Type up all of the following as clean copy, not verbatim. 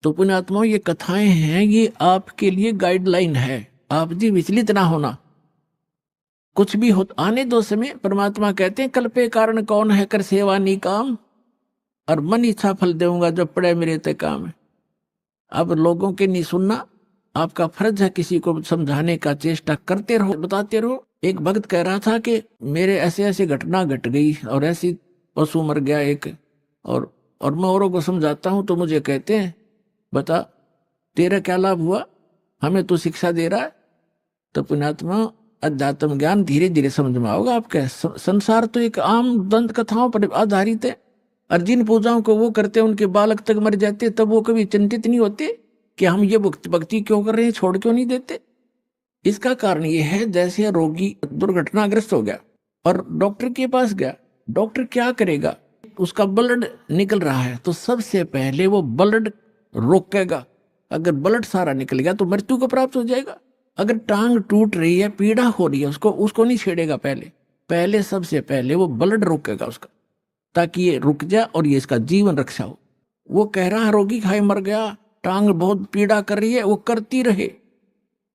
तो पुण्यात्माओं, ये कथाएं हैं, ये आपके लिए गाइडलाइन है। आप जी विचलित ना होना, कुछ भी हो आने दो समय। परमात्मा कहते हैं कल्पे कारण कौन है, कर सेवा नी काम, और मन इच्छा फल देऊंगा जब पड़े मेरे ते काम है। अब लोगों के नहीं सुनना, आपका फर्ज है किसी को समझाने का, चेष्टा करते रहो, बताते रहो। एक भक्त कह रहा था कि मेरे ऐसे ऐसे घटना घट गई और ऐसी पशु मर गया एक, और मैं औरों को समझाता हूं तो मुझे कहते हैं बता तेरा क्या लाभ हुआ, हमें तो शिक्षा दे रहा है। तो पुण्यात्मा, अध्यात्म ज्ञान धीरे धीरे समझ में आओगे आपके। संसार तो एक आम दंत कथाओं पर आधारित है, और जिन पूजाओं को वो करते हैं उनके बालक तक मर जाते, तब वो कभी चिंतित नहीं होते कि हम ये भक्ति क्यों कर रहे हैं, छोड़ क्यों नहीं देते। इसका कारण ये है, जैसे रोगी दुर्घटनाग्रस्त हो गया और डॉक्टर के पास गया, डॉक्टर क्या करेगा, उसका ब्लड निकल रहा है तो सबसे पहले वो ब्लड रोकेगा। अगर ब्लड सारा निकल गया तो मृत्यु को प्राप्त हो जाएगा। अगर टांग टूट रही है, पीड़ा हो रही है, उसको नहीं छेड़ेगा, पहले सबसे पहले वो ब्लड रोकेगा उसका, ताकि ये रुक जाए और ये इसका जीवन रक्षा हो। वो कह रहा है रोगी खाई मर गया, टांग बहुत पीड़ा कर रही है, वो करती रहे,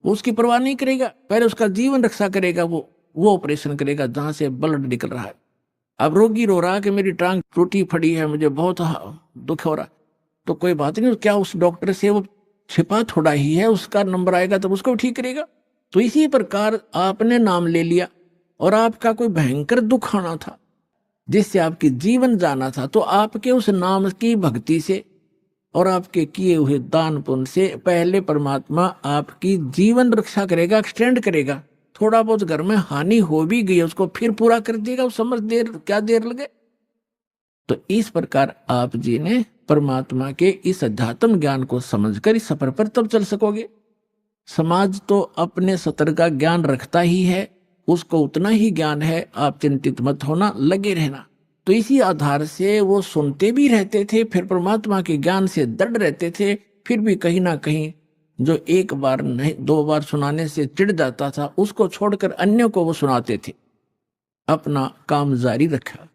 वो उसकी परवाह नहीं करेगा, पहले उसका जीवन रक्षा करेगा, वो ऑपरेशन करेगा जहां से ब्लड निकल रहा है। अब रोगी रो रहा है कि मेरी टांग टूटी फड़ी है, मुझे बहुत दुख हो रहा है, तो कोई बात नहीं, क्या उस डॉक्टर से वो छिपा थोड़ा ही है, उसका नंबर आएगा तब उसको ठीक करेगा। तो इसी प्रकार आपने नाम ले लिया और आपका कोई भयंकर दुख आना था जिससे आपकी जीवन जाना था, तो आपके उस नाम की भक्ति से और आपके किए हुए दान पुण्य से पहले परमात्मा आपकी जीवन रक्षा करेगा, एक्सटेंड करेगा। थोड़ा बहुत घर में हानि हो भी गई उसको फिर पूरा कर देगा, उस समझ क्या देर लगे। तो इस प्रकार आप जी ने परमात्मा के इस अध्यात्म ज्ञान को समझकर इस सफर पर तब चल सकोगे। समाज तो अपने सतर का ज्ञान रखता ही है, उसको उतना ही ज्ञान है, आप चिंतित मत होना, लगे रहना। तो इसी आधार से वो सुनते भी रहते थे, फिर परमात्मा के ज्ञान से दृढ़ रहते थे। फिर भी कहीं ना कहीं जो एक बार नहीं 2 बार सुनाने से चिढ़ जाता था, उसको छोड़कर अन्य को वो सुनाते थे, अपना काम जारी रखा।